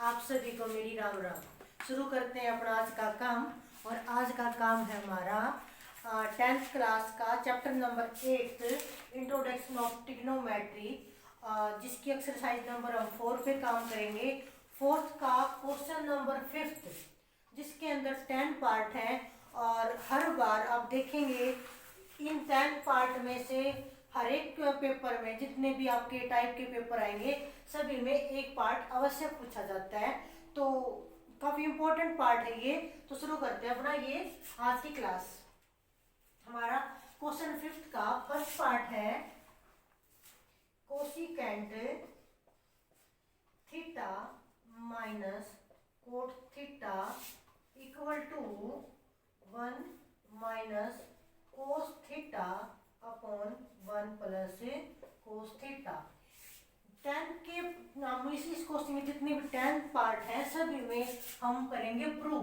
आप सभी को मेरी राम राम। शुरू करते हैं अपना आज का काम। और आज का काम है हमारा 10th क्लास का chapter number 8 introduction of trigonometry, जिसकी एक्सरसाइज नंबर हम 4 पे काम करेंगे। 4th का क्वेश्चन नंबर 5, जिसके अंदर 10 पार्ट हैं। और हर बार आप देखेंगे इन 10 पार्ट में से हर एक पेपर में जितने भी आपके टाइप के पेपर आएंगे सभी में एक पार्ट अवश्य पूछा जाता है, तो काफ़ी इम्पोर्टेंट पार्ट है ये। तो शुरू करते हैं अपना ये आज की क्लास। हमारा क्वेश्चन 5 का फर्स्ट पार्ट है cosecant theta minus cot theta equal to 1 minus cos theta upon 1 plus cos theta. 10 के इस क्वेश्चन में जितने भी 10 पार्ट हैं सभी में हम करेंगे प्रूव।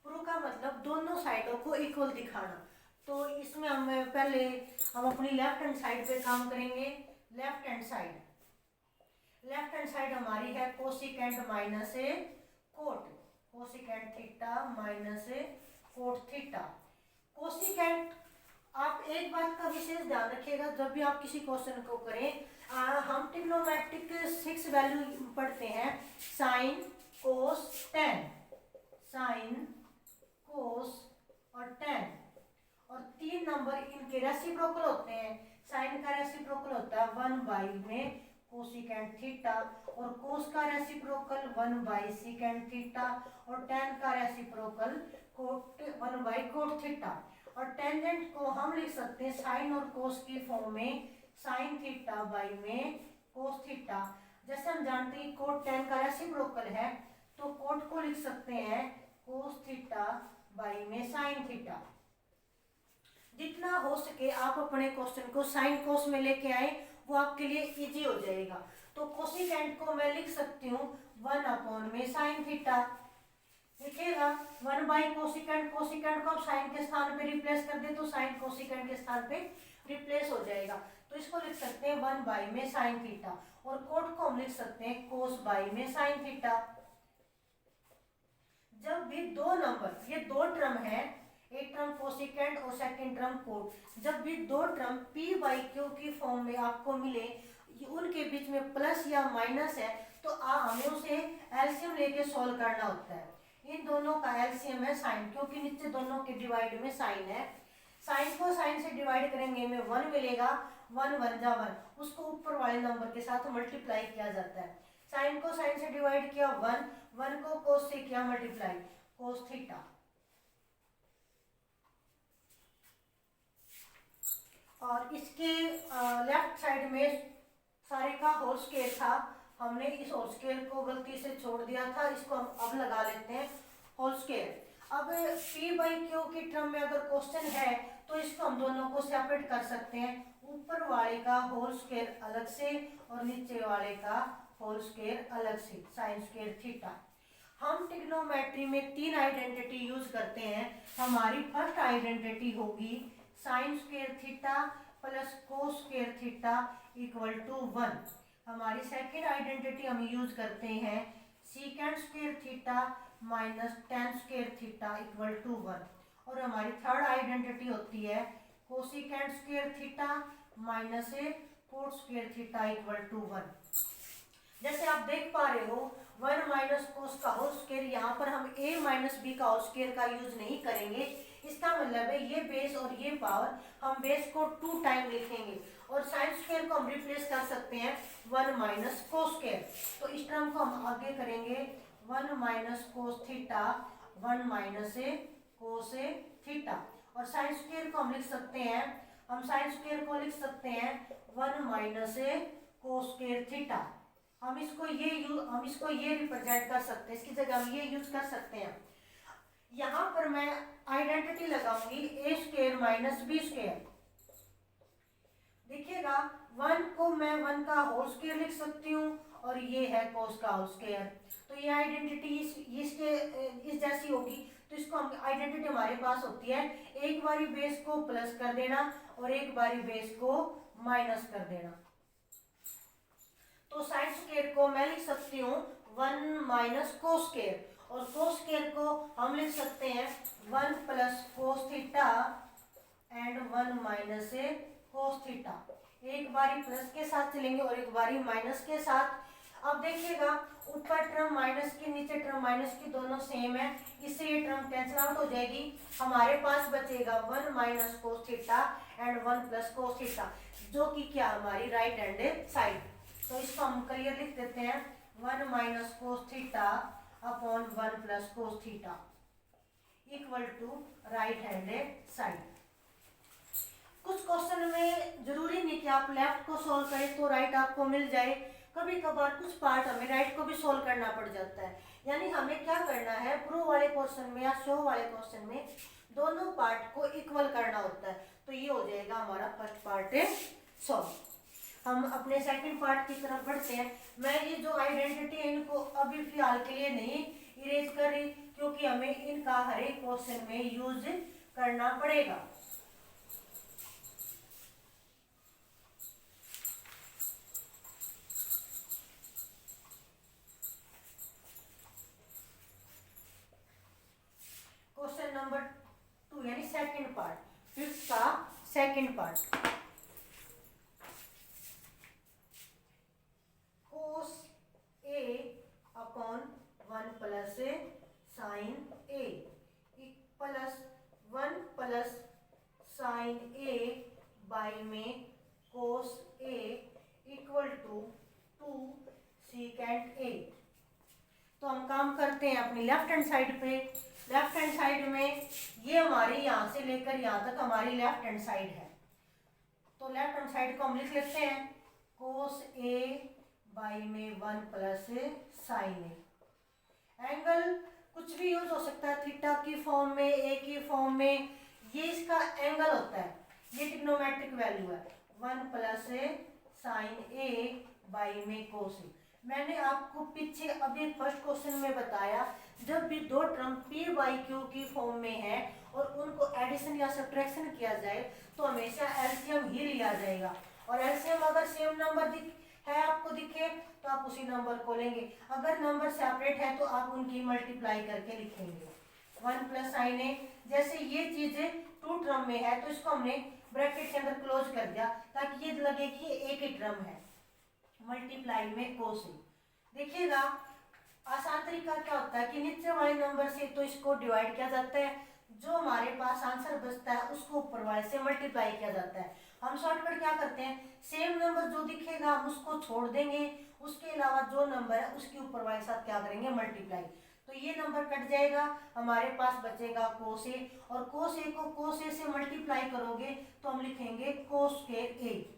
प्रूव का मतलब दोनों साइडों को इक्वल दिखाना। तो इसमें हम अपनी लेफ्ट हैंड साइड पे काम करेंगे। लेफ्ट हैंड साइड हमारी है cosecant minus cot, cosecant theta minus cot theta. Cosecant, आप एक बात का विशेष ध्यान रखिएगा जब भी आप किसी क्वेश्चन को करें। हम ट्रिग्नोमेट्रिक 6 वैल्यू पढ़ते हैं, sine cos ten, sine cos और टेन, और 3 नंबर इनके रेसिप्रोकल होते हैं। साइन का रेसिप्रोकल होता है 1 बाई में कोसिकेंट थीटा, और कोस का रेसिप्रोकल 1 बाई सीकेंट थीटा, और टेन का रेसिप्रोकल 1 बाई कोट थीटा। और टेंजेंट को हम लिख सकते हैं साइन और कोस की फॉर्म में, साइन थीटा बाई में कोस थीटा। जैसे हम जानते हैं कोट टेन का रेसिप्रोकल है, तो कोट को लिख सकते हैं कोस थीटा बाई में साइन थीटा। जितना हो सके आप अपने क्वेश्चन को साइन कोस में लेके आए, वो आपके लिए इजी हो जाएगा। तो कोसिकेंट को मैं लिख सकती हूँ 1 अपॉन में साइन थीटा। देखिएगा 1 बाई कोसिकेंट, कोसिकेंट को आप साइन के स्थान पे रिप्लेस कर दे तो साइन कोसिकेंट के स्थान पे रिप्लेस हो जाएगा। तो इसको लिख सकते हैं 1 बाई में साइन थीटा, और कोट को हम लिख सकते हैं कोस बाई में साइन थीटा। जब भी दो नंबर, ये 2 टर्म है, एक टर्म कोसिकेंट और सेकंड टर्म कोट, जब भी 2 टर्म p बाई क्यू की फॉर्म में आपको मिले, उनके बीच में प्लस या माइनस है, तो हमें उसे एलसीएम लेके सॉल्व करना होता है। इन दोनों का एलसीएम है साइन, क्योंकि नीचे दोनों के डिवाइड में साइन है। साइन को साइन से डिवाइड करेंगे में 1 मिलेगा, 1 1 जा 1, उसको ऊपर वाले नंबर के साथ मल्टीप्लाई किया जाता है। साइन को साइन से डिवाइड किया 1, 1 को कोस से किया मल्टीप्लाई, कोस थीटा। और इसके लेफ्ट साइड में सारे का होल स्क्वायर था, हमने इस होल स्क्वायर को गलती से छोड़ दिया था, इसको हम अब लगा लेते हैं होल स्क्वायर। अब p बाई क्यू की टर्म में अगर क्वेश्चन है तो इसको हम दोनों को सेपरेट कर सकते हैं, ऊपर वाले का होल स्क्वायर अलग से और नीचे वाले का होल स्क्वायर अलग से, साइन स्क्वायर थीटा। हम ट्रिग्नोमेट्री में 3 आइडेंटिटी यूज करते हैं। हमारी फर्स्ट आइडेंटिटी होगी sine square theta plus cos square theta equal to 1। हमारी सेकेंड आइडेंटिटी हम यूज करते हैं secant square theta minus tan square theta equal to 1। और हमारी थर्ड आइडेंटिटी होती है cosecant square theta minus cot square theta equal to 1। जैसे आप देख पा रहे हो 1 माइनस कोस का होल स्क्वायर, यहाँ पर हम a माइनस बी का होल स्क्वायर का यूज नहीं करेंगे। इसका मतलब है ये बेस और ये पावर, हम बेस को 2 टाइम लिखेंगे, और साइन स्क्वायर को हम रिप्लेस कर सकते हैं 1 माइनस कोस स्क्वायर। तो इस टर्म को हम आगे करेंगे 1 minus cos theta 1 minus cos theta, और साइन स्क्वायर को हम लिख सकते हैं, हम साइन स्क्वायर को लिख सकते हैं 1 माइनस कोस स्क्वायर थीटा। हम इसको ये रिप्रेजेंट कर सकते हैं, इसकी जगह हम ये यूज कर सकते हैं। यहाँ पर मैं आइडेंटिटी लगाऊंगी ए स्क्वायर माइनस बी स्क्वायर। देखिएगा 1 को मैं 1 का होल स्क्वायर लिख सकती हूँ, और ये है कोस का होल स्क्वायर। तो ये आइडेंटिटी इस जैसी होगी। तो इसको हम आइडेंटिटी हमारे पास होती है, एक बारी बेस को प्लस कर देना और एक बारी बेस को माइनस कर देना। तो साइन स्क्वायर को मैं लिख सकती हूँ 1 माइनस कोस स्क्वायर, और कोस स्क्वायर को हम लिख सकते हैं 1 plus cos theta and 1 minus cos theta. एक बारी प्लस के साथ चलेंगे और एक बारी माइनस के साथ। अब देखिएगा ऊपर टर्म माइनस की, नीचे टर्म माइनस की, दोनों सेम है, इससे ये टर्म कैंसिल आउट हो जाएगी। हमारे पास बचेगा 1 minus cos theta and 1 plus cos theta, जो कि क्या हमारी राइट हैंड साइड। तो इसको हम क्लियर लिख देते हैं 1 minus cos theta upon 1 plus cos theta equal to right hand side. कुछ क्वेश्चन में जरूरी नहीं कि आप लेफ्ट को सोल्व करें तो राइट आपको मिल जाए, कभी कभार कुछ पार्ट हमें राइट को भी सोल्व करना पड़ जाता है। यानी हमें क्या करना है, प्रूव वाले क्वेश्चन में या शो वाले क्वेश्चन में दोनों पार्ट को इक्वल करना होता है। तो ये हो जाएगा हमारा फर्स्ट पार्ट सॉल्व। हम अपने सेकंड पार्ट की तरफ बढ़ते हैं। मैं ये जो आइडेंटिटी है इनको अभी फिलहाल के लिए नहीं इरेज कर रही, क्योंकि हमें इनका हर एक क्वेश्चन में यूज करना पड़ेगा। क्वेश्चन नंबर 2 यानी सेकंड पार्ट, फिफ्थ का second part. Cos A upon 1 plus sine A plus 1 plus sine A by में cos A equal to 2 secant A. तो हम काम करते हैं अपनी लेफ्ट हैंड साइड पे। लेफ्ट हैंड साइड में ये हमारी यहाँ से लेकर यहाँ तक हमारी लेफ्ट हैंड साइड है। तो लेफ्ट हैंड साइड को हम लिख लेते हैं कोस ए बाई में 1 प्लस साइन ए। एंगल कुछ भी यूज हो सकता है, थीटा की फॉर्म में, ए की फॉर्म में, ये इसका एंगल होता है, ये ट्रिग्नोमेट्रिक वैल्यू है 1 प्लस साइन ए बाई में कोस ए। मैंने आपको पीछे अभी फर्स्ट क्वेश्चन में बताया, जब भी दो टर्म p बाई क्यू की फॉर्म में है और उनको एडिशन या सब्ट्रैक्शन किया जाए तो हमेशा एलसीएम ही लिया जाएगा। और एलसीएम अगर सेम नंबर है आपको दिखे तो आप उसी नंबर को लेंगे, अगर नंबर सेपरेट है तो आप उनकी मल्टीप्लाई करके लिखेंगे 1 प्लस साइन ए। जैसे ये चीजें टू टर्म में है तो इसको हमने ब्रैकेट के अंदर क्लोज कर दिया ताकि ये लगे कि एक ही टर्म है, मल्टीप्लाई में कोस ए। देखिएगा आसान तरीका क्या होता है कि नीचे वाले नंबर से तो इसको डिवाइड किया जाता है, जो हमारे पास आंसर बचता है उसको ऊपर वाले से मल्टीप्लाई किया जाता है। हम शॉर्टकट क्या करते हैं, सेम नंबर जो दिखेगा हम उसको छोड़ देंगे, उसके अलावा जो नंबर है उसके ऊपर वाले साथ क्या करेंगे, मल्टीप्लाई। तो ये नंबर कट जाएगा, हमारे पास बचेगा कोस ए, और कोस ए को कोस ए से मल्टीप्लाई करोगे तो हम लिखेंगे कोस स्क्वायर ए।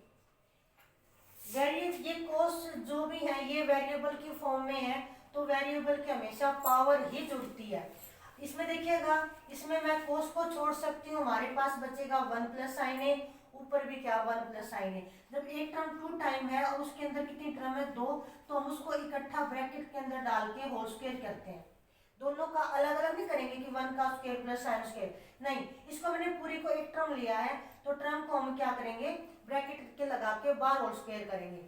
ये कोस जो भी है ये वेरिएबल की फॉर्म में है, तो वेरिएबल की हमेशा पावर ही जुड़ती है। इसमें देखिएगा, इसमें मैं कोस को छोड़ सकती हूँ, हमारे पास बचेगा 1 प्लस साइन ए, ऊपर भी क्या 1 प्लस साइन ए। जब एक टर्म 2 टाइम है और उसके अंदर कितनी टर्म है 2, तो हम उसको इकट्ठा ब्रैकेट के अंदर डाल के होल स्क्वायर करते हैं। दोनों का अलग अलग नहीं करेंगे कि 1 का स्क्वायर प्लस साइन स्क्वायर, नहीं, इसको मैंने पूरी को एक टर्म लिया है तो टर्म को हम क्या करेंगे, ब्रैकेट के लगा के बार होल स्क्वायर करेंगे।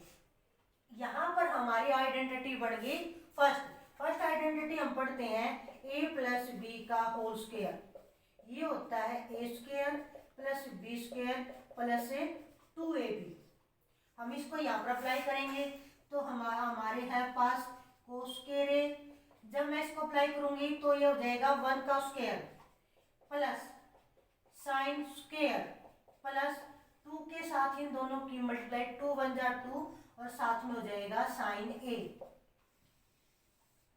यहाँ पर हमारी आइडेंटिटी बढ़ गई फर्स्ट आइडेंटिटी हम पढ़ते हैं a प्लस बी का होल स्क्वायर, ये होता है a square plus B square plus 2ab। हम इसको यहाँ पर अप्लाई करेंगे तो हमारे है पास कोस स्क्वायर a। जब मैं इसको अप्लाई करूंगी तो ये हो जाएगा 1 का square plus sine square plus 2 के साथ इन दोनों की मल्टीप्लाई, 2 1 जा 2 और साथ में हो जाएगा साइन ए।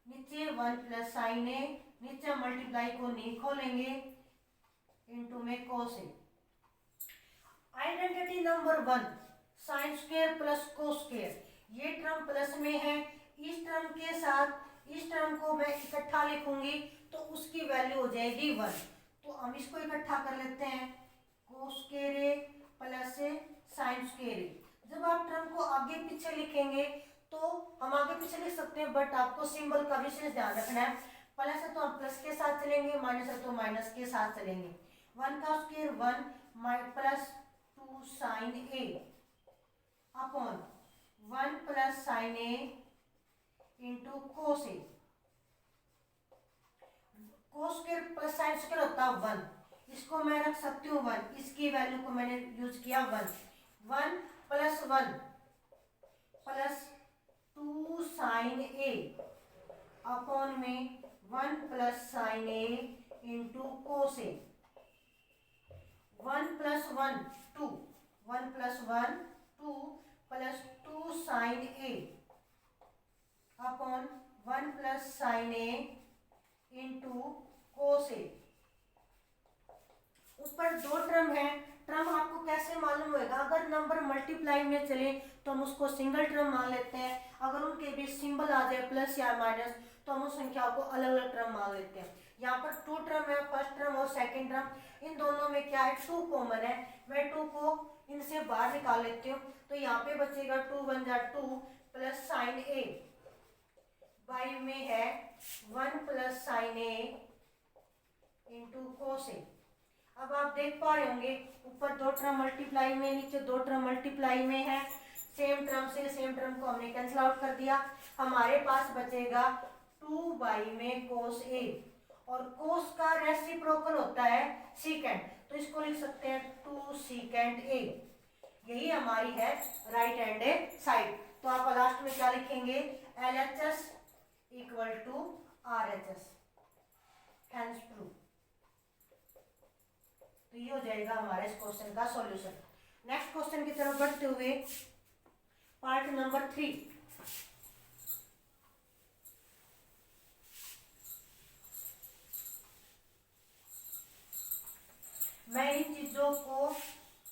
नीचे 1 प्लस साइन ए, नीचे मल्टीप्लाई को नहीं खोलेंगे, इनटू में cos A. Identity number 1 sine square plus cos square, ये टर्म प्लस में है, इस टर्म के साथ इस टर्म को मैं इकट्ठा लिखूंगी तो उसकी वैल्यू हो जाएगी 1। तो हम इसको इकट्ठा कर लेते हैं, कोस square A plus sine square ए। जब आप टर्म को आगे पीछे लिखेंगे तो हम आगे पीछे लिख सकते हैं, बट आपको सिंबल का विशेष ध्यान रखना है, प्लस है तो हम प्लस के साथ चलेंगे, माइनस है तो माइनस के साथ चलेंगे। 1 का square 1 plus 2 sine A upon 1 plus sine sine A into cos A. Cos square plus sine square होता है 1, इसको मैं रख सकती हूँ 1, इसकी वैल्यू को मैंने यूज किया 1। 1 plus 1 plus 2 sine A upon में 1 plus sine A into cos A. 1 plus 1 2, 1 plus 1 2 plus 2 sine A upon 1 plus sine A into cos ए। ऊपर दो टर्म है, टर्म आपको कैसे मालूम होगा? अगर नंबर मल्टीप्लाई में चले तो हम उसको सिंगल टर्म मान लेते हैं, अगर उनके बीच सिंबल आ जाए प्लस या माइनस तो हम उस संख्या को अलग अलग टर्म मान लेते हैं। यहाँ पर 2 टर्म है, फर्स्ट टर्म और सेकंड टर्म, इन दोनों में क्या है 2 कॉमन है, मैं 2 को इनसे बाहर निकाल लेती हूँ, तो यहाँ पे बचेगा 2 1 जा 2 प्लस साइन ए बाई में है 1 plus sine A into cos ए। अब आप देख पा रहे होंगे ऊपर 2 टर्म मल्टीप्लाई में, नीचे 2 टर्म मल्टीप्लाई में है, सेम टर्म से सेम टर्म को हमने कैंसिल आउट कर दिया, हमारे पास बचेगा 2 बाई में कोस ए, और कोस का रेसिप्रोकल होता है सीकेंट, तो इसको लिख सकते हैं 2 सीकेंट ए। यही हमारी है राइट हैंड साइड। तो आप लास्ट में क्या लिखेंगे? LHS equal to RHS, hence prove. तो ये हो जाएगा हमारे इस क्वेश्चन का सॉल्यूशन। नेक्स्ट क्वेश्चन की तरफ बढ़ते हुए पार्ट नंबर 3। मैं इन चीजों को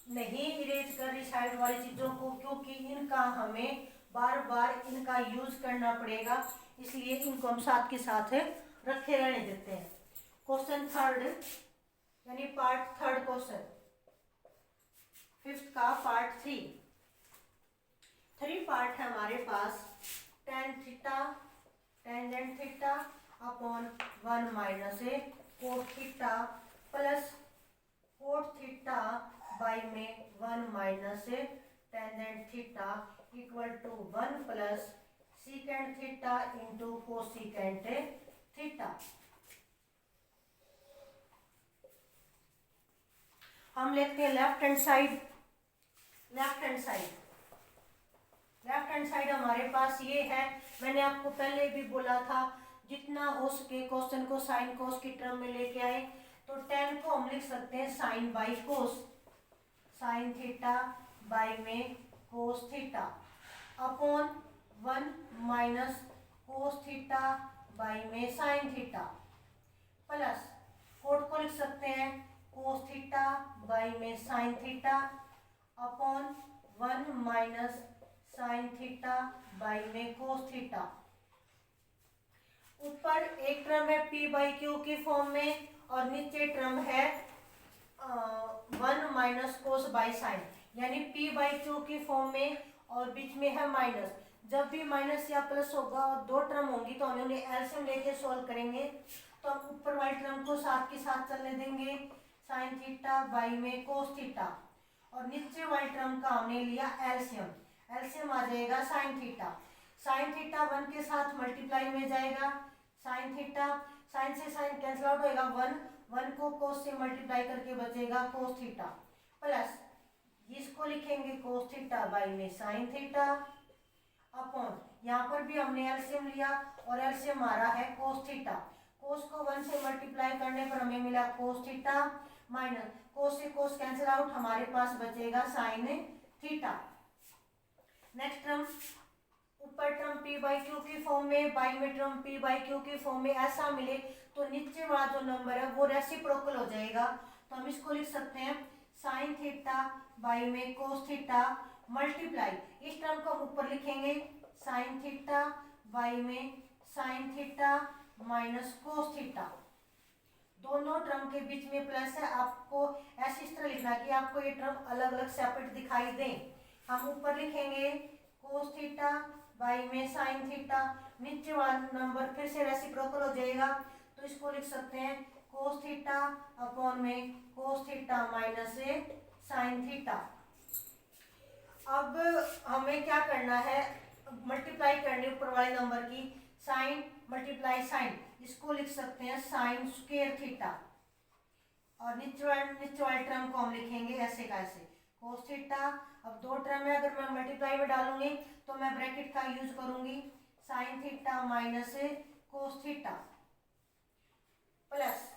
नहीं इरेज कर रही साइड वाली चीजों को, क्योंकि इनका हमें बार बार इनका यूज करना पड़ेगा, इसलिए इनको हम साथ के साथ रखे रहने देते हैं। क्वेश्चन थर्ड यानी पार्ट थर्ड क्वेश्चन, फिफ्थ का पार्ट 3 पार्ट है हमारे पास। tan theta tangent theta upon 1 minus A cot theta plus cot theta by में 1 minus A tangent theta equal to 1 plus secant theta into cosecant theta. हम लेते हैं left hand side. Left hand side हमारे पास ये है, मैंने आपको पहले भी बोला था जितना हो सके क्वेश्चन को साइन कोस की टर्म में लेके आए। तो tan को हम लिख सकते हैं sine by cos, sine theta by में cos theta upon 1 minus cos theta by में साइन थीटा प्लस कोट को लिख सकते हैं कोस थीटा बाई में sine theta upon 1 minus sine theta by में कोस थीटा। ऊपर एक टर्म है p बाई क्यू की फॉर्म में और नीचे टर्म है 1 माइनस कोस बाई साइन, यानी p बाई क्यू की फॉर्म में और बीच में है माइनस। जब भी माइनस या प्लस होगा और 2 टर्म होंगी तो हम उन्हें एलसीएम लेके सॉल्व करेंगे। तो हम ऊपर वाली टर्म को साथ के साथ चलने देंगे, साइन थीटा बाई में कोस थीटा, और नीचे वाली टर्म का हमने लिया एलसीएम। एलसीएम आ जाएगा साइन थीटा 1 के साथ मल्टीप्लाई में जाएगा, साइन थीटा साइन से साइन कैंसिल आउट होएगा, 1 को कोस से मल्टीप्लाई करके बचेगा कोस थीटा प्लस इसको लिखेंगे कोस थीटा बाई में साइन थीटा अपॉन, यहाँ पर भी हमने एलसीएम लिया और एलसीएम आ रहा है कोस थीटा। कोस को 1 से मल्टीप्लाई करने पर हमें मिला कोस थीटा माइनस कोस से कोस कैंसिल आउट, हमारे पास बचेगा साइन थीटा। नेक्स्ट टर्म ऊपर टर्म p बाई क्यू की फॉर्म में, बाई में टर्म p बाई क्यू की फॉर्म में ऐसा मिले तो नीचे वाला जो नंबर है वो रेसिप्रोकल हो जाएगा। तो हम इसको लिख सकते हैं साइन थीटा बाई में कोस थीटा मल्टीप्लाई, इस टर्म को हम ऊपर लिखेंगे साइन थीटा बाई में sine theta minus cos theta. दोनों टर्म के बीच में प्लस है, आपको ऐसे इस तरह लिखना कि आपको ये टर्म अलग अलग सेपरेट दिखाई दें। हम ऊपर लिखेंगे कोस थीटा बाई में साइन थीटा, नीचे वाला नंबर फिर से रेसिप्रोकल हो जाएगा तो इसको लिख सकते हैं कोस थीटा अपॉन में cos theta minus sine theta. अब हमें क्या करना है, मल्टीप्लाई करनी ऊपर वाले नंबर की, साइन मल्टीप्लाई साइन, इसको लिख सकते हैं साइन स्क्वायर थीटा, और नीचे वाले टर्म को हम लिखेंगे ऐसे का ऐसे कोस थीटा। अब दो टर्म है, अगर मैं मल्टीप्लाई में डालूंगी तो मैं ब्रैकेट का यूज करूंगी, sign theta minus cos theta, plus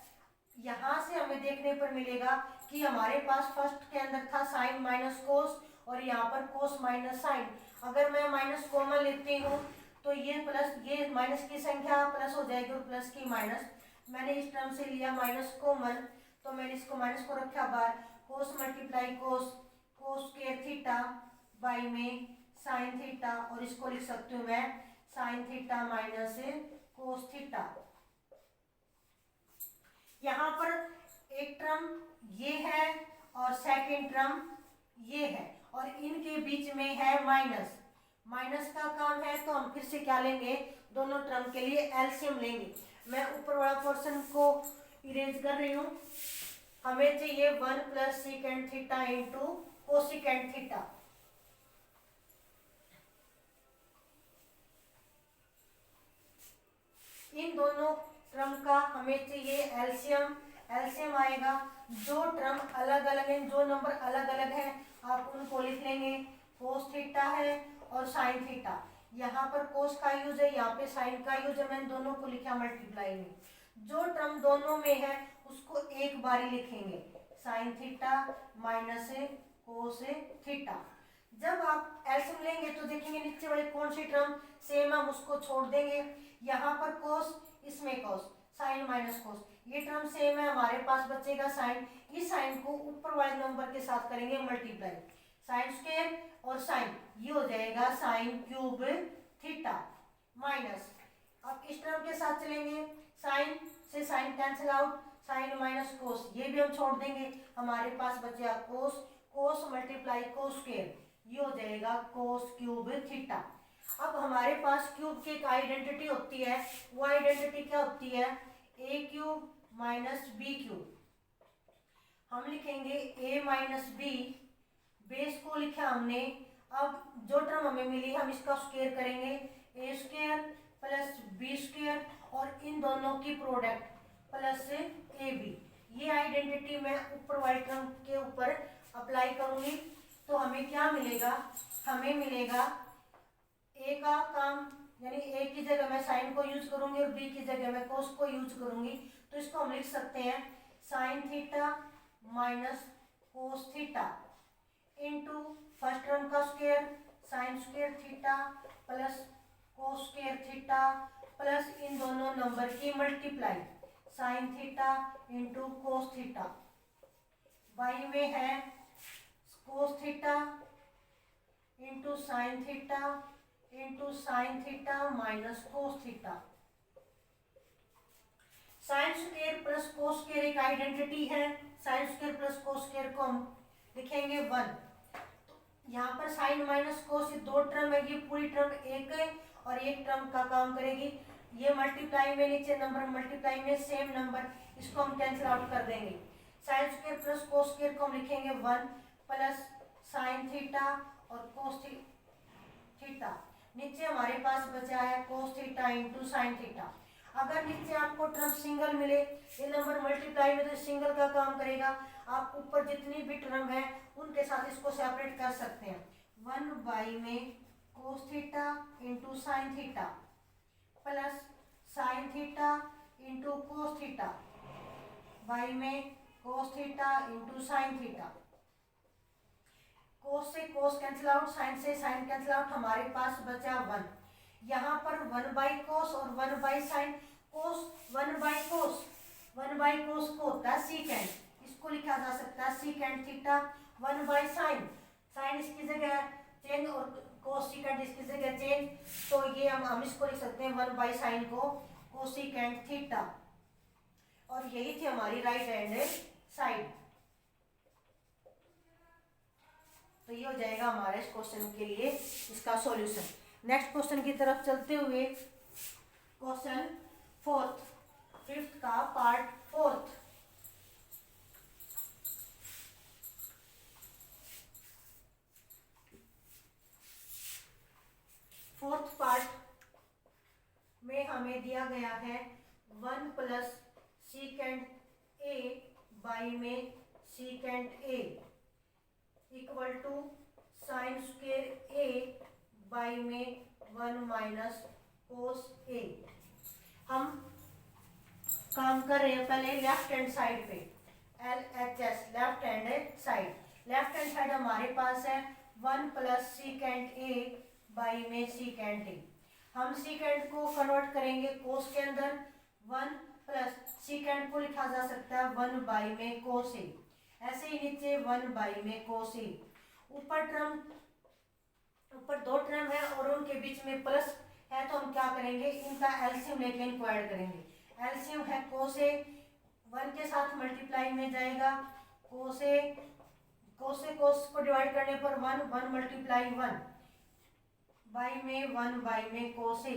यहां से हमें देखने पर मिलेगा कि हमारे पास फर्स्ट के अंदर था साइन माइनस कोस, और यहाँ पर कोस माइनस साइन। अगर मैं माइनस कॉमन लेती हूँ तो ये प्लस, ये माइनस की संख्या प्लस हो जाएगी और प्लस की माइनस। मैंने इस टर्म से लिया माइनस कॉमन, तो मैंने इसको माइनस को रखा बाहर, cos multiply cos, cos square theta by में साइन थीटा, और इसको लिख सकती हूँ मैं sine theta minus cos theta. यहाँ पर एक टर्म ये है और सेकंड टर्म ये है, और इनके बीच में है माइनस, माइनस का काम है, तो हम फिर से क्या लेंगे, दोनों टर्म के लिए एलसीएम लेंगे। मैं ऊपर वाला पोर्शन को इरेज कर रही हूँ। हमें चाहिए 1 plus second theta into cosecant theta. इन दोनों टर्म का हमें चाहिए एलसीएम। एलसीएम आएगा, जो टर्म अलग अलग हैं, जो नंबर अलग अलग हैं, आप उनको लिख लेंगे। कोस थीटा है और साइन थीटा, यहाँ पर कोस का यूज है, यहाँ पे साइन का यूज है, मैंने दोनों को लिखा मल्टीप्लाई में। जो टर्म दोनों में है उसको एक बार ही लिखेंगे, sign theta minus cos theta. जब आप एलसीएम लेंगे तो देखेंगे नीचे वाले कौन सी टर्म सेम, हम उसको छोड़ देंगे। यहाँ पर कोस, इसमें कोस, साइन माइनस कोस, ये टर्म सेम है, हमारे पास बचेगा साइन। इस साइन को ऊपर वाले नंबर के साथ करेंगे मल्टीप्लाई, साइन स्क्वायर और साइन, ये हो जाएगा साइन क्यूब थीटा माइनस। अब इस टर्म के साथ चलेंगे, साइन से sine cancel out, sine minus cos, ये भी हम छोड़ देंगे, हमारे पास बचेगा कोस, कोस मल्टीप्लाई कोस स्क्वायर, ये हो जाएगा कोस क्यूब थीटा। अब हमारे पास क्यूब की एक आइडेंटिटी होती है, वो आइडेंटिटी क्या होती है, ए क्यूब माइनस बी क्यूब। हम लिखेंगे ए माइनस बी, बेस को लिखा हमने। अब जो टर्म हमें मिली हम इसका स्क्वायर करेंगे, ए स्क्वायर प्लस बी स्क्वायर, और इन दोनों की प्रोडक्ट प्लस ए बी। ये आइडेंटिटी मैं ऊपर वाले टर्म के ऊपर अप्लाई करूंगी, तो हमें क्या मिलेगा, हमें मिलेगा ए का काम, यानी ए की जगह मैं साइन को यूज करूंगी और बी की जगह मैं कोस को यूज करूंगी, तो इसको हम लिख सकते हैं sine theta minus cos theta into first term का square sine square theta plus cos square theta, plus इन दोनों नंबर की multiply, sine theta into cos theta, by में है cos theta into sine theta into sine theta minus cos theta. Sine square plus cos square एक identity है, sine square plus cos square को हम लिखेंगे 1। तो यहाँ पर साइन माइनस कोस, ये दो टर्म है, ये पूरी टर्म एक है और एक टर्म का काम करेगी, ये मल्टीप्लाई में, नीचे नंबर मल्टीप्लाई में सेम नंबर, इसको हम कैंसिल आउट कर देंगे। Sign square plus cos square को हम लिखेंगे 1 प्लस साइन थीटा और कोस थीटा, नीचे हमारे पास बचा है cos theta into sine theta. अगर नीचे आपको टर्म सिंगल मिले, ये नंबर मल्टीप्लाई में तो सिंगल का काम करेगा, आप ऊपर जितनी भी टर्म है उनके साथ इसको सेपरेट कर सकते हैं। 1 बाई में cos theta into sine theta plus sine theta into cos theta by में cos theta into sine theta. Cos से कोस कैंसिल आउट, साइन से साइन कैंसिल आउट, हमारे पास बचा 1। यहाँ पर 1 बाई कोस और 1 by sine, cos 1 by cos, 1 by cos को होता है सीकेंड, इसको लिखा जा सकता है secant theta. 1 by sine, sine इसकी जगह चेंज और कोस सीकेंड इसकी जगह चेंज, तो ये हम इसको लिख सकते हैं 1 बाई साइन को कोसिकेंड थीटा, और यही थी हमारी राइट हैंड साइड। तो ये हो जाएगा हमारे इस क्वेश्चन के लिए इसका सॉल्यूशन। नेक्स्ट क्वेश्चन की तरफ चलते हुए, क्वेश्चन 4th, 5th का पार्ट 4th। हमें दिया गया है 1 प्लस सीकेंट ए बाई में secant A equal to sine square A by में 1 माइनस कोस ए। हम काम कर रहे हैं पहले लेफ्ट हैंड साइड पे, LHS left hand side. Left hand side हमारे पास है 1 प्लस सीकेंट ए बाई में सीकेंट ए। हम सीकेंट को कन्वर्ट करेंगे कोस के अंदर। 1 प्लस सीकेंट को लिखा जा सकता है 1 बाई में कोस ए, ऐसे ही नीचे 1 बाई में कोस ए। ऊपर दो टर्म है और उनके बीच में प्लस है, तो हम क्या करेंगे, इनका एलसीएम लेके इनको ऐड करेंगे। एलसीएम है कोस ए, 1 के साथ मल्टीप्लाई में जाएगा, कोस ए, कोस से कोस को डिवाइड करने पर 1 मल्टीप्लाई 1 बाई में 1 बाई में कोस ए।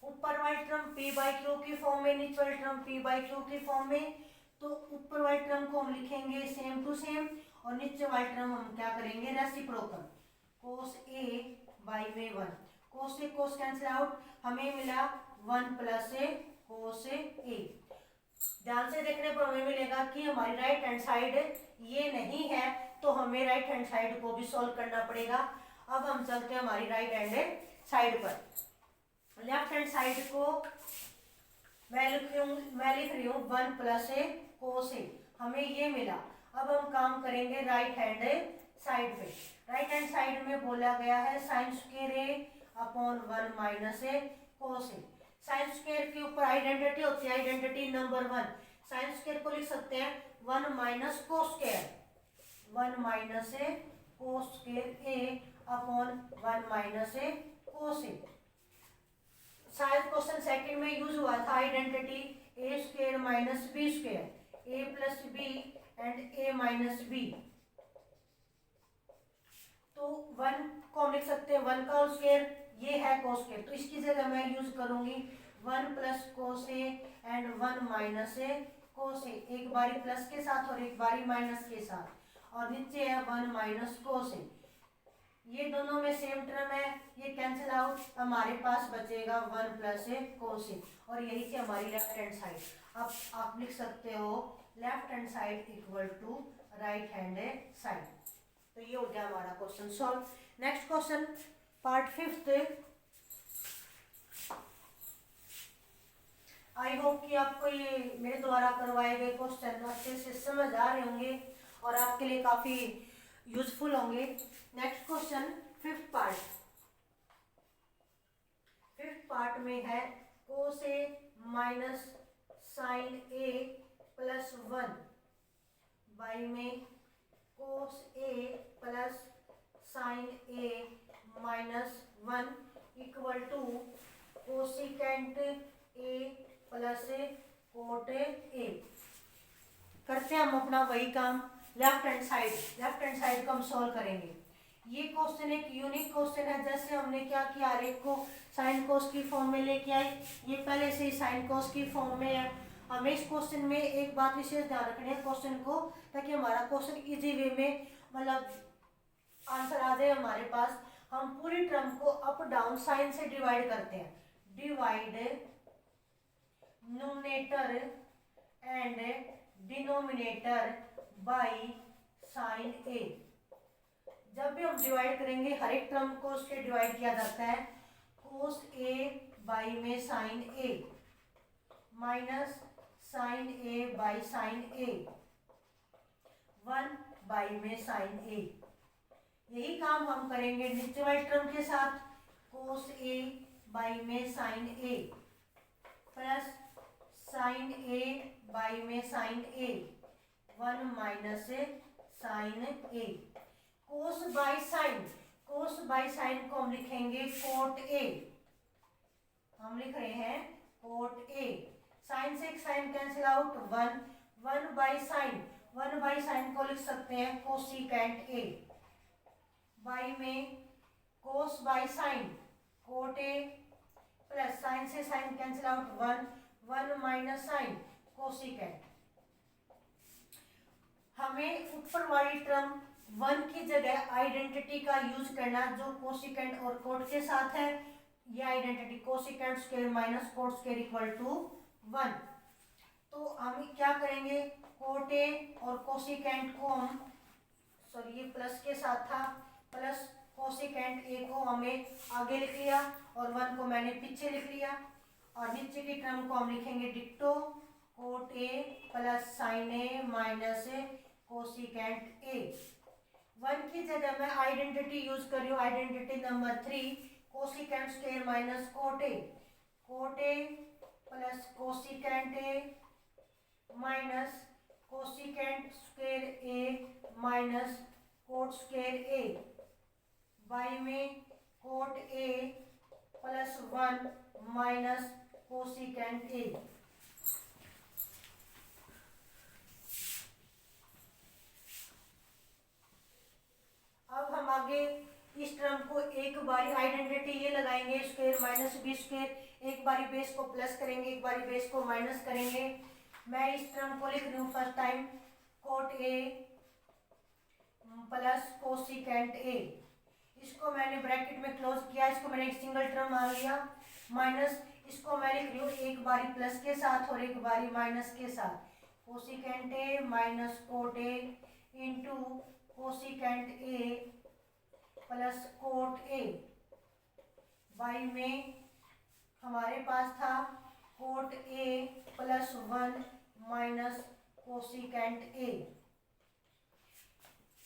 ऊपर वाली टर्म p बाई क्यू की फॉर्म में, नीचे वाली टर्म p बाई क्यू की फॉर्म में, तो ऊपर वाली टर्म को हम लिखेंगे सेम टू सेम और नीचे वाली टर्म हम क्या करेंगे, रेसिप्रोकल, कोस ए बाई में 1। कोस से कोस कैंसिल आउट, हमें मिला 1 प्लस ए कोस ए। ध्यान से देखने पर हमें मिलेगा कि हमारी राइट हैंड साइड ये नहीं है, तो हमें राइट हैंड साइड को भी सॉल्व करना पड़ेगा। अब हम चलते हैं हमारी राइट हैंड साइड पर। लेफ्ट हैंड साइड को मैं लिख रही हूँ 1 प्लस ए कोस ए, हमें ये मिला। अब हम काम करेंगे राइट हैंड साइड पे। राइट हैंड साइड में बोला गया है sine square A upon 1 minus A cos A. Sine square के ऊपर आइडेंटिटी होती है, आइडेंटिटी नंबर 1। साइन स्क्वायर को लिख सकते हैं 1 minus cos square, 1 minus A cos square A upon 1 minus A cos A. शायद क्वेश्चन सेकंड में यूज हुआ था identity A square minus B square, A plus B and A minus B. तो 1 को हम लिख सकते हैं 1 का होल स्क्वायर, ये है कोस स्क्वायर, तो इसकी जगह मैं यूज करूंगी 1 plus cos A and 1 minus A cos A, एक बारी प्लस के साथ और एक बारी माइनस के साथ, और नीचे है 1 माइनस कोस ए। ये दोनों में सेम टर्म है, ये कैंसिल आउट, हमारे पास बचेगा 1 प्लस ए कोस ए, और यही थी हमारी लेफ्ट हैंड साइड। अब आप लिख सकते हो left hand side equal to right hand side. तो ये हो गया हमारा question solve. Next question part 5th। I hope कि आपको ये मेरे द्वारा करवाए गए क्वेश्चन अच्छे से समझ आ रहे होंगे और आपके लिए काफी यूजफुल होंगे। नेक्स्ट क्वेश्चन 5th पार्ट में है cos A minus sine A plus 1 by में cos A plus sine A minus 1 equal to cosecant A plus cot A. करते हैं हम अपना वही काम, लेफ्ट हैंड साइड को हम सॉल्व करेंगे। ये क्वेश्चन एक यूनिक क्वेश्चन है। जैसे हमने क्या किया, आरेख को साइन कोस की फॉर्म में लेके आए, ये पहले से ही साइन कोस की फॉर्म में है। हमें इस क्वेश्चन में एक बात विशेष ध्यान रखनी है क्वेश्चन को, ताकि हमारा क्वेश्चन इजी वे में मतलब आंसर आ जाए हमारे पास। हम पूरी टर्म को अप डाउन साइन से डिवाइड करते हैं, divide numerator and denominator by sine A. जब भी हम डिवाइड करेंगे हर एक टर्म को उससे डिवाइड किया जाता है, कोस ए बाई में sine A minus sine A by sine A, 1 by में साइन ए। यही काम हम करेंगे नीचे वाले टर्म के साथ, कोस ए बाई में sine A plus sine A by में sine A, 1 minus sine A. Cos by sine को हम लिखेंगे कोट ए, हम लिख रहे हैं कोट ए। साइन से एक sine cancel out, 1 by sine को लिख सकते हैं कोसिकेंट ए, बाई में cos by sine cot A, plus sine से sine cancel out, 1 minus sine cosecant. हमें ऊपर वाली टर्म 1 की जगह आइडेंटिटी का यूज करना जो कोसिकेंट और कोट के साथ है, ये identity cosecant square minus cot square equal to 1। तो हम क्या करेंगे, कोट ए और कोसिकेंट को हम, सॉरी ये प्लस के साथ था, प्लस कोसिकेंट ए को हमें आगे लिख लिया और 1 को मैंने पीछे लिख लिया, और नीचे की टर्म को हम लिखेंगे डिक्टो cot A plus sine A minus cosecant A. 1 की जगह मैं आइडेंटिटी यूज कर रही हूँ, identity number 3 cosecant square minus cot A plus cosecant A minus cosecant square A minus cot square A, by में cot A plus 1 minus cosecant A. अब हम आगे इस टर्म को एक बारी आइडेंटिटी ये लगाएंगे स्क्वायर माइनस बी स्क्वायर, एक बारी बेस को प्लस करेंगे, एक बारी बेस को माइनस करेंगे। मैं इस टर्म को लिख रही हूँ first time coat A plus cosecant ए, इसको मैंने ब्रैकेट में क्लोज किया, इसको मैंने एक सिंगल टर्म मान लिया, माइनस इसको मैं लिख रही हूँ एक बारी प्लस के साथ और एक बारी माइनस के साथ, cosecant A minus cot A into cosecant A plus cot A, by में हमारे पास था coat A plus 1 minus cosecant ए।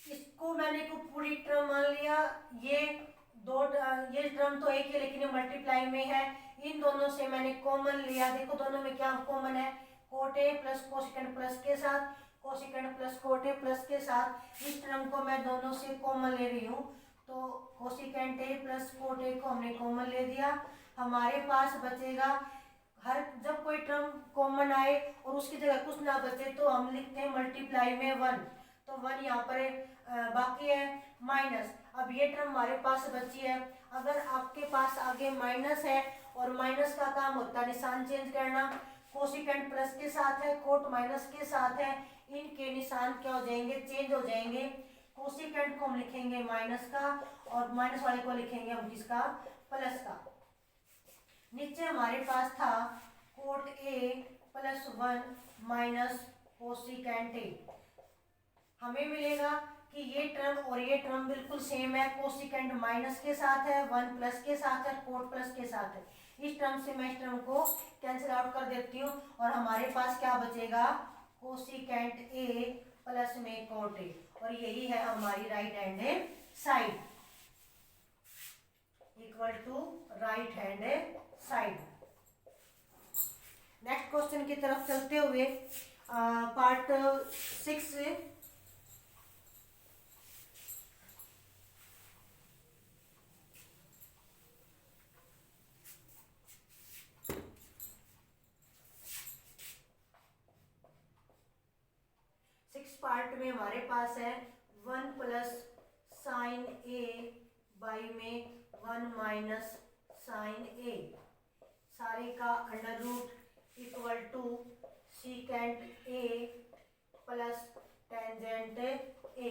इसको मैंने को पूरी टर्म मान लिया, ये टर्म तो एक ही लेकिन मल्टीप्लाई में है, इन दोनों से मैंने कॉमन लिया। देखो दोनों में क्या कॉमन है, coat A plus cosecant plus के साथ, cosecant plus cot A plus के साथ, इस टर्म को मैं दोनों से कॉमन ले रही हूँ, तो कोसिकेंट ए प्लस कोट ए को हमने कॉमन ले दिया। हमारे पास बचेगा, हर जब कोई टर्म कॉमन आए और उसकी जगह कुछ ना बचे तो हम लिखते हैं मल्टीप्लाई में 1, तो 1 यहाँ पर बाकी है माइनस। अब ये टर्म हमारे पास बची है, अगर आपके पास आगे माइनस है और माइनस का काम होता है निशान चेंज करना, कोसिकेंट प्लस के साथ है, कोट माइनस के साथ है, इनके निशान क्या हो जाएंगे, चेंज हो जाएंगे। कोसिकेंट को हम लिखेंगे माइनस का और माइनस वाले को लिखेंगे हम किसका, प्लस का। नीचे हमारे पास था coat A plus 1 minus cosecant ए, हमें मिलेगा कि ये टर्म और ये टर्म बिल्कुल सेम है, कोसिकेंट माइनस के साथ है, 1 प्लस के साथ है, कोट प्लस के साथ है। इस टर्म से मैं इस टर्म को कैंसिल आउट कर देती हूँ और हमारे पास क्या बचेगा, कोसिकेंट ए प्लस में कोट ए, और यही है हमारी right hand side equal to right hand side. Next question की तरफ चलते हुए पार्ट 6 पार्ट में हमारे पास है 1 प्लस साइन ए बाई में 1 माइनस साइन ए, सारे का under root equal to secant A plus tangent A.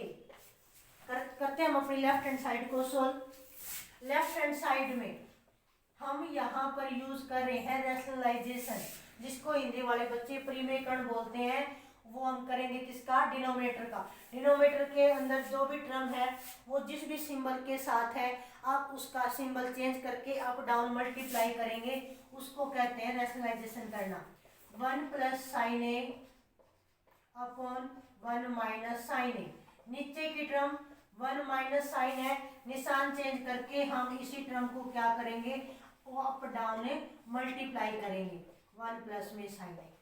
करते हैं हम अपनी लेफ्ट हैंड साइड को सोल्व। लेफ्ट हैंड साइड में हम यहाँ पर यूज कर रहे हैं रैशनलाइजेशन, जिसको हिंदी वाले बच्चे परिमेयकरण बोलते हैं, वो हम करेंगे किसका, डिनोमिनेटर का। डिनोमिनेटर के अंदर जो भी टर्म है वो जिस भी सिंबल के साथ है आप उसका सिंबल चेंज करके अप डाउन मल्टीप्लाई करेंगे, उसको कहते हैं रैशनलाइजेशन करना। 1 plus sine A upon 1 minus sine ए, नीचे की टर्म 1 माइनस साइन है, निशान चेंज करके हम इसी टर्म को क्या करेंगे, वो अप डाउन मल्टीप्लाई करेंगे 1 प्लस में साइन ए।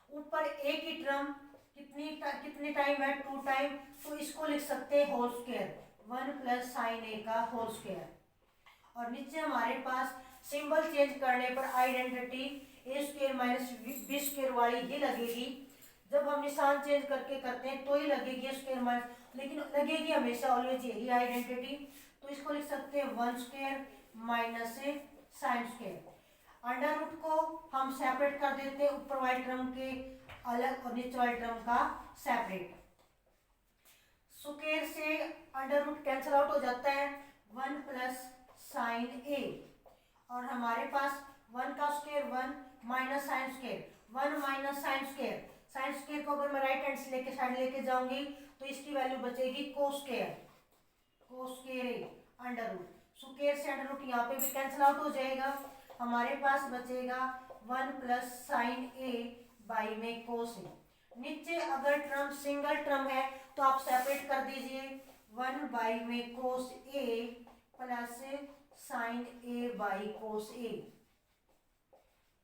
ऊपर ए की टर्म कितने टाइम है, 2 टाइम, तो इसको लिख सकते हैं होल स्क्वायर, 1 प्लस साइन ए का होल स्क्वायर। और नीचे हमारे पास सिंबल चेंज करने पर identity A square minus B square वाली ही लगेगी। जब हम निशान चेंज करके करते हैं तो ही लगेगी स्क्वायर माइनस, लेकिन लगेगी हमेशा ऑलवेज यही आइडेंटिटी, तो इसको लिख सकते हैं 1 square minus sine square. Under root को हम सेपरेट कर देते हैं, ऊपर वाले टर्म के अलग और नीचे वाले टर्म का सेपरेट। स्क्वायर से अंडर रूट कैंसिल आउट हो जाता है, 1 प्लस साइन ए और हमारे पास 1 का square 1 minus sine square 1 minus sine square. Sine square को अगर मैं राइट हैंड से लेके साइड लेके जाऊंगी तो इसकी वैल्यू बचेगी कोस square A under root. Square से अंडर रूट यहाँ पे भी कैंसिल आउट हो जाएगा। हमारे पास बचेगा 1 प्लस साइन ए बाई में कोस ए। नीचे अगर टर्म सिंगल टर्म है तो आप सेपरेट कर दीजिए 1 बाई में cos A plus sine A by cos A.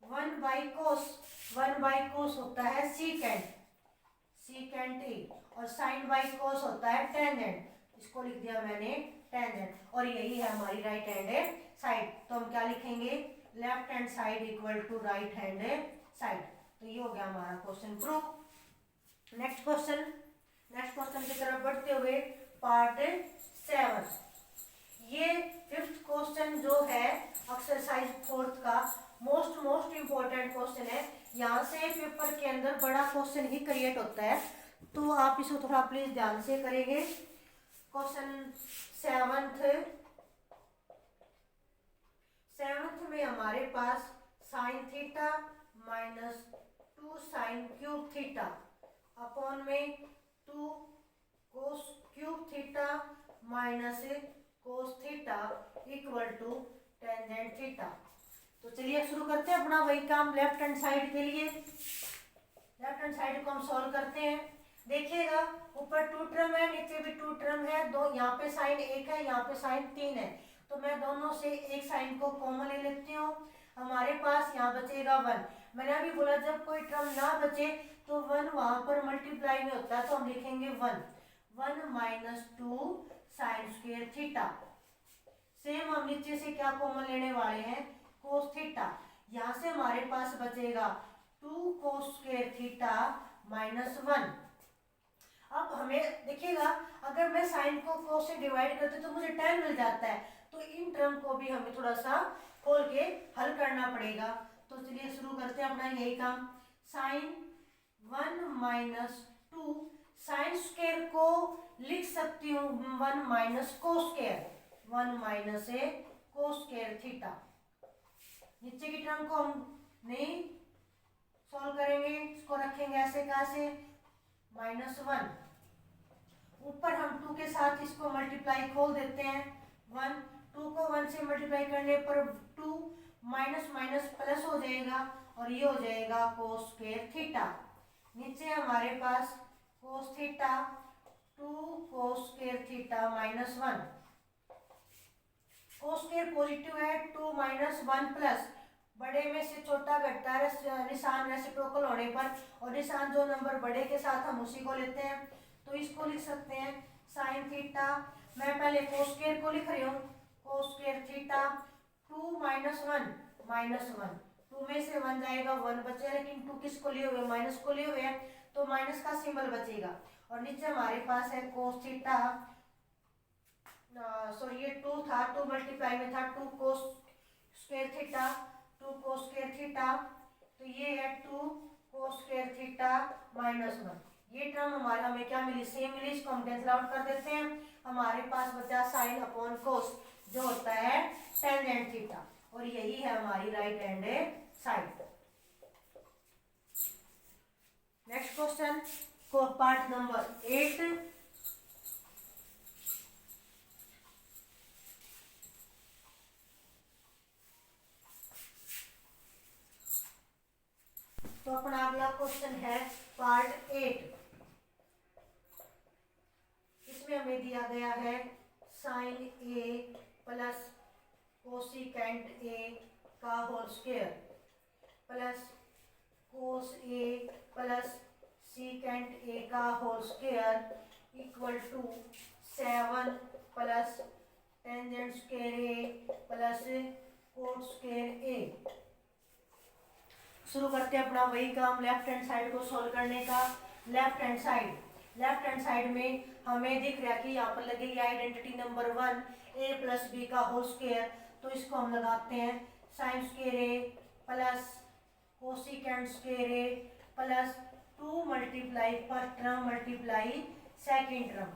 1 by cos होता है सीकेंट ए और साइन बाई कोस होता है टेंजेंट। इसको लिख दिया मैंने टेंजेंट और यही है हमारी राइट हैंड साइड। तो हम क्या लिखेंगे left hand side equal to right hand side. तो ये हो गया हमारा क्वेश्चन प्रूव। नेक्स्ट क्वेश्चन की तरफ बढ़ते हुए पार्ट 7। ये 5th क्वेश्चन जो है एक्सरसाइज 4th का मोस्ट इम्पोर्टेंट क्वेश्चन है। यहाँ से पेपर के अंदर बड़ा क्वेश्चन ही क्रिएट होता है, तो आप इसको थोड़ा प्लीज ध्यान से करेंगे। क्वेश्चन 7th में हमारे पास sine theta minus 2 sine cube theta upon में 2 cos cube theta minus cos theta equal to tangent theta. तो चलिए शुरू करते हैं अपना वही काम लेफ्ट हैंड साइड के लिए। लेफ्ट हैंड साइड को हम सॉल्व करते हैं। देखिएगा ऊपर 2 टर्म है, नीचे भी 2 टर्म है, दो यहाँ पे साइन 1 है, यहाँ पे साइन 3 है, तो मैं दोनों से एक साइन को कॉमन ले लेती हूँ। हमारे पास यहाँ बचेगा 1। मैंने अभी बोला जब कोई टर्म ना बचे तो 1 वहां पर मल्टीप्लाई में होता है, तो हम लिखेंगे 1 minus 2 sign square theta. Same हम नीचे से क्या कॉमन लेने वाले हैं कोस थीटा। यहाँ से हमारे पास बचेगा 2 कोस स्क्वायर थीटा माइनस 1। अब हमें देखिएगा अगर मैं साइन को कोस से डिवाइड करती तो मुझे tan मिल जाता है, तो इन टर्म को भी हमें थोड़ा सा खोल के हल करना पड़ेगा। तो चलिए शुरू करते हैं अपना यही काम। साइन 1 माइनस 2 साइन स्क्वायर को लिख सकती हूँ 1 minus cos square 1 minus cos square theta. नीचे की टर्म को हम नहीं सॉल्व करेंगे, इसको रखेंगे ऐसे कैसे माइनस 1। ऊपर हम 2 के साथ इसको मल्टीप्लाई खोल देते हैं 1। 2 को 1 से मल्टीप्लाई करने पर 2 माइनस माइनस प्लस हो जाएगा और ये हो जाएगा कोस स्क्वायर थीटा। नीचे हमारे पास cos theta 2 cos square theta minus 1। Cos square positive है, 2 माइनस 1 प्लस बड़े में से छोटा घटता है निशान रेसिप्रोकल होने पर, और निशान जो नंबर बड़े के साथ हम उसी को लेते हैं। तो इसको लिख सकते हैं साइन थीटा। मैं पहले कोस स्क्वायर को लिख रही हूँ कोस स्क्वायर थीटा 2 माइनस 1 2 में से 1 जाएगा 1 बचेगा, लेकिन 2 किसको लिए हुए माइनस को लिए हुए हैं, तो माइनस का सिंबल बचेगा। और नीचे हमारे पास है कोस थीटा, सॉरी ये 2 था, 2 मल्टीप्लाई में था 2 cos square theta 2 cos square theta, तो ये है 2 कोस स्क्वायर थीटा माइनस 1। ये टर्म हमारे हमें क्या मिली सेम मिली, इसको हम कैंसिल आउट कर देते हैं। हमारे पास बचा साइन अपॉन कोस जो होता है टेंजेंट थीटा, और यही है हमारी right hand side. Next question को पार्ट नंबर 8। तो अपना अगला क्वेश्चन है पार्ट 8। इसमें हमें दिया गया है sine A plus cosecant A का whole square plus cos A plus secant A का whole square equal to 7 plus tangent square A plus cot square A. शुरू करते हैं अपना वही काम लेफ्ट हैंड साइड को सॉल्व करने का। लेफ्ट हैंड साइड में हमें दिख रहा है कि यहाँ पर लगेगी identity number 1 a plus B का होल स्क्वायर, तो इसको हम लगाते हैं sine square A plus cosecant square A plus 2 multiply first term multiply second term.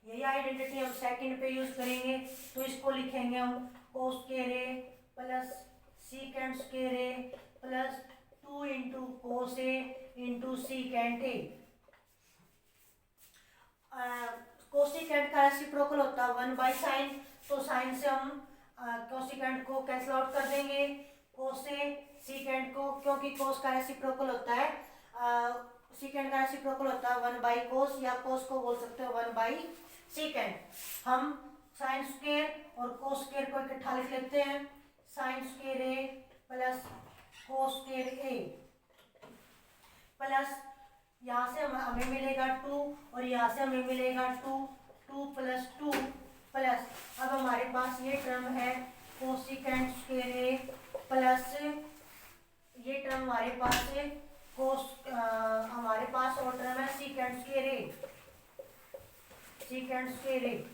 यही आइडेंटिटी हम सेकेंड पे यूज करेंगे, तो इसको लिखेंगे हम cos square A plus secant square A plus 2 into cos A into secant A. कोसिकेंट का रेसिप्रोकल होता है 1/sin, तो साइन से हम कोसिकेंट को कैंसिल आउट कर देंगे, कोस से सीकेंट को, क्योंकि कोस का रेसिप्रोकल होता है सीकेंट का रेसिप्रोकल होता है 1/cos, या कोस को बोल सकते हो 1/सीकेंट। हम साइन स्क्वायर और कोस स्क्वायर को इकट्ठा लिख लेते हैं, sine square A plus cos square A plus यहाँ से हमें मिलेगा 2 और यहाँ से हमें मिलेगा 2, 2 प्लस 2 प्लस, अब हमारे पास ये टर्म है कोसिकेंट स्क्वायर ए प्लस ये टर्म हमारे पास है हमारे पास और टर्म है secant square A, secant square A.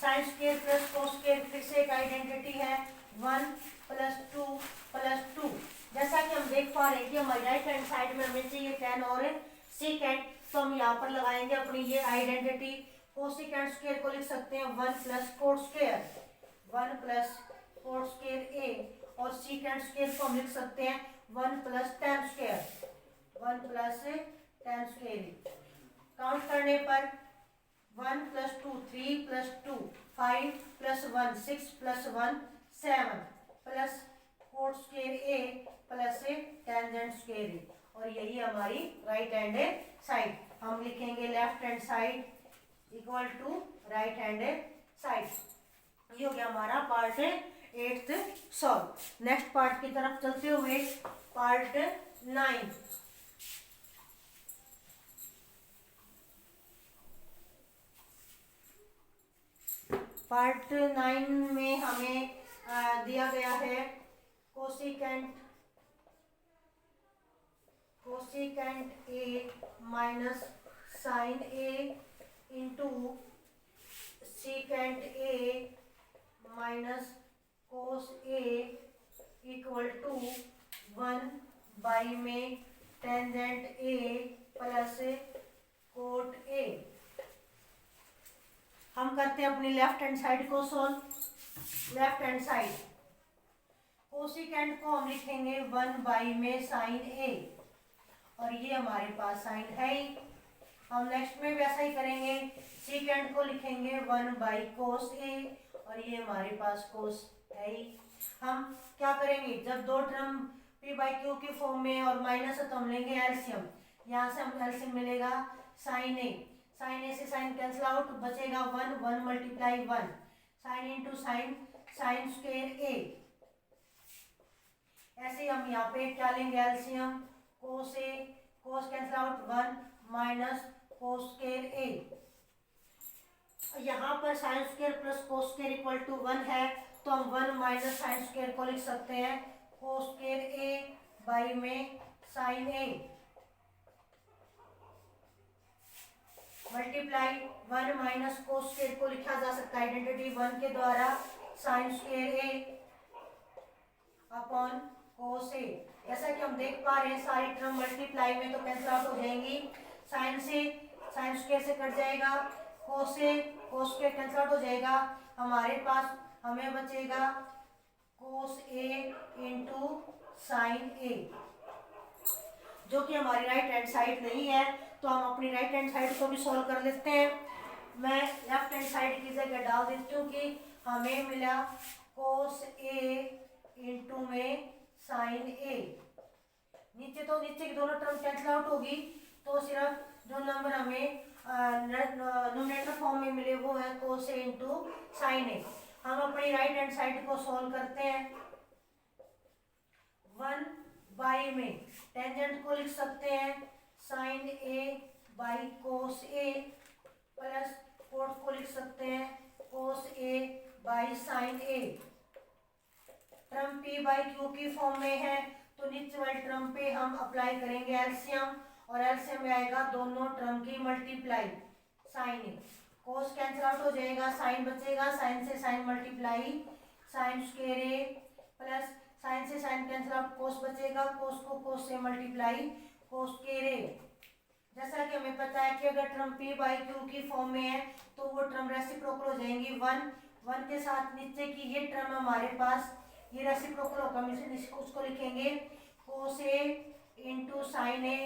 Sine square plus cos square फिर से एक आइडेंटिटी है 1 प्लस 2 प्लस 2। जैसा कि हम देख पा रहे हैं कि हमारी राइट हैंड साइड में हमें चाहिए tan और सीकेंट, तो हम यहाँ पर लगाएंगे अपनी ये आइडेंटिटी। कोसिकेंट स्क्वायर को लिख सकते हैं 1 plus cot square, 1 plus cot square A, और सीकेंट स्क्वायर को हम लिख सकते हैं 1 plus tan square, 1 plus tan square. Count करने पर 1 plus 2 3 plus 2 5 plus 1 6 plus 1 7 plus cot square A plus tangent square A, और यही हमारी राइट हैंड साइड। हम लिखेंगे left hand side equal to right hand side. ये हो गया हमारा पार्ट 8 सॉल्व। नेक्स्ट पार्ट की तरफ चलते हुए पार्ट 9। पार्ट 9 में हमें दिया गया है cosecant A minus sine A into secant A minus cos A equal to 1 में tangent A plus cot A. हम करते हैं अपनी लेफ्ट हैंड साइड को solve. Left hand side cosecant को हम लिखेंगे 1 में साइन ए, और ये हमारे पास साइन है ही। हम नेक्स्ट में वैसा ही करेंगे, सीकेंट को लिखेंगे 1/cos ए, और ये हमारे पास कोस है ही। हम क्या करेंगे, जब दो टर्म p/q की फॉर्म में और माइनस है तो हम लेंगे एलसीएम। यहाँ से हम एलसीएम मिलेगा साइन ए, साइन ए से साइन कैंसिल आउट, बचेगा 1 1 multiply 1 sine into sine, sine square A. ऐसे हम यहाँ पे क्या लेंगे LCM, cos A, cos cancel out 1 minus cos square A. यहाँ पर sine square plus cos square equal to 1 है, तो हम 1 माइनस साइन स्क्वायर को लिख सकते हैं कोस स्क्वायर ए बाई में sine A multiply 1 minus cos square को लिखा जा सकता है आइडेंटिटी 1 के द्वारा साइन स्क्वायर ए अपॉन कोस ए। जैसा कि हम देख पा रहे हैं सारी टर्म मल्टीप्लाई में तो कैंसिल आउट हो जाएंगी, साइन से साइन स्क्वायर से कट जाएगा, कोस से कोस स्क्वायर कैंसिल आउट हो जाएगा, हमारे पास हमें बचेगा कोस ए इंटू साइन ए, जो कि हमारी राइट हैंड साइड नहीं है। तो हम अपनी राइट हैंड साइड को भी सॉल्व कर लेते हैं। मैं लेफ्ट हैंड साइड की जगह डाल देती हूँ कि हमें मिला कोस ए इंटू में साइन ए। नीचे तो नीचे की दोनों टर्म कैंसिल आउट होगी, तो सिर्फ जो नंबर हमें न्यूमरेटर फॉर्म में मिले वो है cos A into sine A. हम अपनी राइट हैंड साइड को सॉल्व करते हैं। 1 में टेंजेंट को लिख सकते हैं sine A by cos A, plus cot को लिख सकते हैं cos A by sine A. Term p/q की फॉर्म में है, तो नीचे वाले टर्म पे हम अप्लाई करेंगे एलसीएम, और एलसीएम में आएगा दोनों टर्म की multiply sine A, cos cancel out हो जाएगा, साइन बचेगा, साइन से sign multiply sign square A, plus sine से साइन कैंसिल आउट, कोस बचेगा, कोस को कोस से मल्टीप्लाई कोस स्क्वायर ए। जैसा कि हमें पता है कि अगर टर्म p/q की फॉर्म में है तो वो टर्म रेसिप्रोकल हो जाएंगी 1 1 के साथ नीचे की ये टर्म हमारे पास ये रेसिप्रोकल होगा, हम उसको लिखेंगे cos A into sine A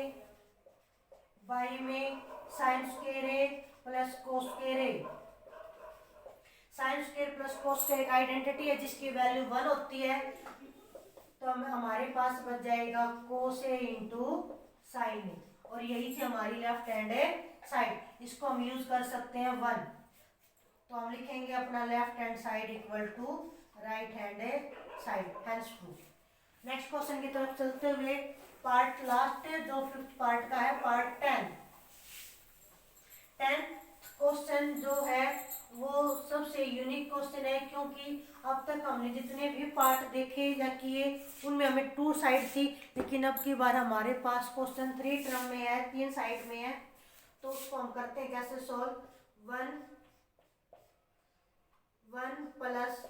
by में sine square A plus cos square A. Sine square plus cos square एक आइडेंटिटी है जिसकी वैल्यू 1 होती है, तो हमारे पास बच जाएगा कोस ए इंटू साइन ए, और यही थी हमारी लेफ्ट हैंड साइड। इसको हम यूज कर सकते हैं 1, तो हम लिखेंगे अपना left hand side equal to right hand side, hence proof. Next question की तरफ चलते हुए पार्ट लास्ट जो 5th पार्ट का है, पार्ट 10 क्वेश्चन जो है वो सबसे यूनिक क्वेश्चन है, क्योंकि अब तक हमने जितने भी पार्ट देखे या किए उनमें हमें 2 साइड थी, लेकिन अब की बार हमारे पास क्वेश्चन 3 टर्म में है, 3 साइड में है। तो उसको हम करते हैं कैसे solve. 1 plus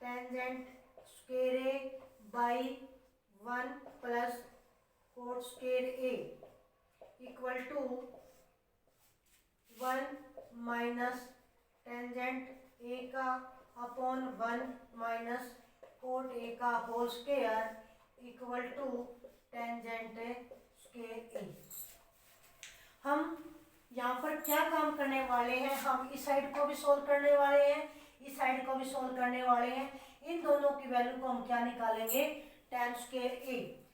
tangent square A by 1 plus cot square A equal to 1 minus tangent A का अपॉन 1 माइनस कोट ए का whole square equal to tangent square A. हम यहाँ पर क्या काम करने वाले हैं, हम इस साइड को भी सोल्व करने वाले हैं, इस साइड को भी सोल्व करने वाले हैं। इन दोनों की वैल्यू को हम क्या निकालेंगे, tan स्क्वायर ए।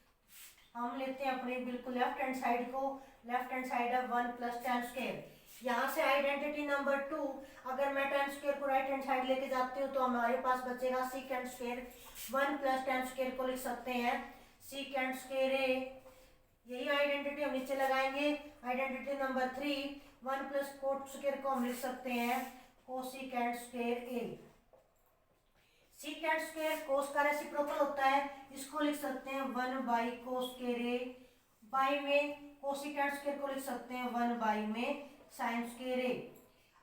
हम लेते हैं अपने बिल्कुल लेफ्ट हैंड साइड को, लेफ्ट हैंड साइड है 1 प्लस tan स्क्वायर। यहाँ से आइडेंटिटी नंबर 2, अगर मैं tan स्क्वायर को राइट हैंड साइड लेके जाती हूँ तो हमारे पास बचेगा secant square. 1 plus tan square को लिख सकते हैं secant स्क्वायर ए। यही आइडेंटिटी हम नीचे लगाएंगे। Identity number 3, 1 plus cot square को हम लिख सकते हैं cosecant square A. Secant square कोस का रेसिप्रोकल होता है, इसको लिख सकते हैं 1 by cos square A, by में कोसिकेंट स्क्वायर को लिख सकते हैं 1 बाई में साइन स्क्वायर ए।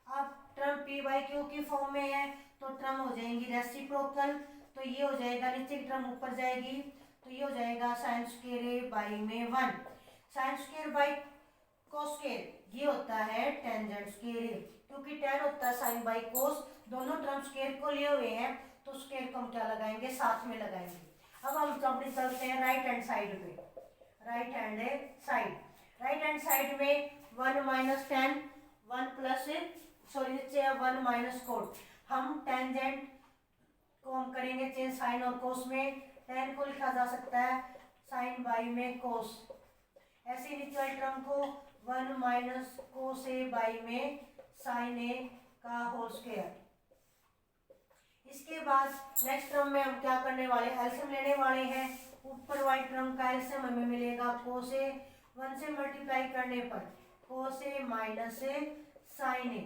अब टर्म पी बाई क्यू की फॉर्म में है तो टर्म हो जाएंगी रेसिप्रोकल, तो ये हो जाएगा नीचे की टर्म ऊपर जाएगी, तो ये हो जाएगा साइन स्क्वायर ए बाई में 1। Sine square by cos square ये होता है टेंजेंट स्क्वायर ए, क्योंकि tan होता है साइन बाई कोस, दोनों टर्म स्क्वायर को लिए हुए हैं तो स्क्वायर को हम क्या लगाएंगे, साथ में लगाएंगे। अब हम अपनी चलते हैं राइट हैंड साइड पे। Right hand side, right hand side में 1 माइनस टेन, 1 प्लस सॉरी नीचे है 1 माइनस कोट। हम टेंजेंट को हम करेंगे चेंज साइन और कोस में, tan को लिखा जा सकता है साइन बाई में कोस। ऐसे नीचे वाली टर्म को 1 माइनस कोस ए बाई में साइन ए का होल स्क्वायर। इसके बाद नेक्स्ट टर्म में हम क्या करने वाले, एलसीएम लेने वाले हैं। ऊपर वाली टर्म का एलसीएम हमें मिलेगा कोस ए, 1 से मल्टीप्लाई करने पर cos A minus A sine A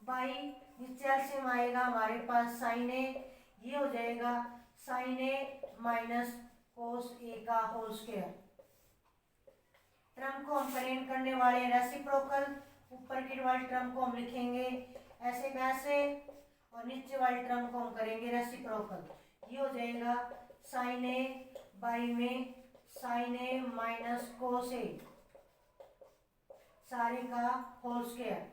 by नीचे एलसीएम आएगा हमारे पास साइन ए, ये हो जाएगा sign A minus cos A का होल स्क्वायर। टर्म को हम करेंट करने वाले हैं रेसिप्रोकल, ऊपर की वाली टर्म को हम लिखेंगे ऐसे कैसे, और नीचे वाली टर्म को हम करेंगे रेसिप्रोकल। ये हो जाएगा साइन ए बाई में sine A minus cos A सारे का होल स्क्वायर।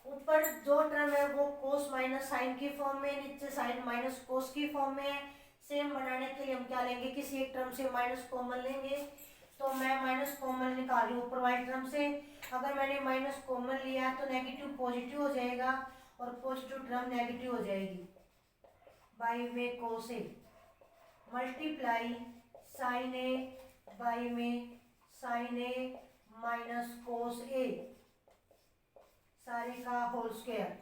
ऊपर जो टर्म है वो कोस माइनस साइन की फॉर्म में, नीचे साइन माइनस कोस की फॉर्म में है। सेम बनाने के लिए हम क्या लेंगे, किसी एक टर्म से माइनस कॉमन लेंगे, तो मैं माइनस कॉमन निकाल रही हूँ ऊपर वाली टर्म से। अगर मैंने माइनस कॉमन लिया तो नेगेटिव पॉजिटिव हो जाएगा और पॉजिटिव टर्म नेगेटिव हो जाएगी। बाई में cos A multiply sine A by में sine A minus cos A सारे का होल स्क्वायर।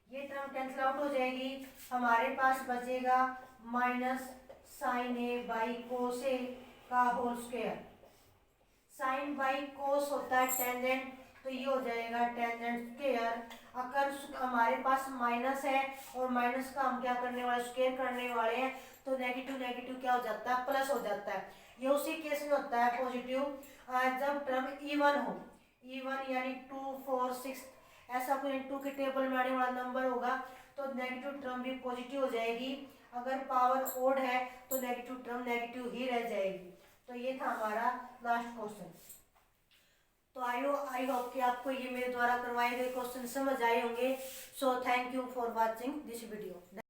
ये टर्म कैंसिल आउट हो जाएगी, हमारे पास बचेगा minus sine A by cos A का whole square. Sine by cos होता है टेंजेंट, तो ये हो जाएगा टेंजेंट स्क्वायर। अगर हमारे पास माइनस है और माइनस का हम क्या करने वाले, स्क्वायर करने वाले हैं, तो नेगेटिव नेगेटिव क्या हो जाता है, प्लस हो जाता है। ये उसी केस में होता है पॉजिटिव जब टर्म इवन हो, इवन यानी 2 4 6 ऐसा कोई 2 के टेबल में आने वाला नंबर होगा तो नेगेटिव टर्म भी पॉजिटिव हो जाएगी। अगर पावर ओड है तो नेगेटिव टर्म नेगेटिव ही रह जाएगी। तो ये था हमारा लास्ट क्वेश्चन। तो आई होप कि आपको ये मेरे द्वारा करवाए गए क्वेश्चन समझ आए होंगे। So thank you for watching this video.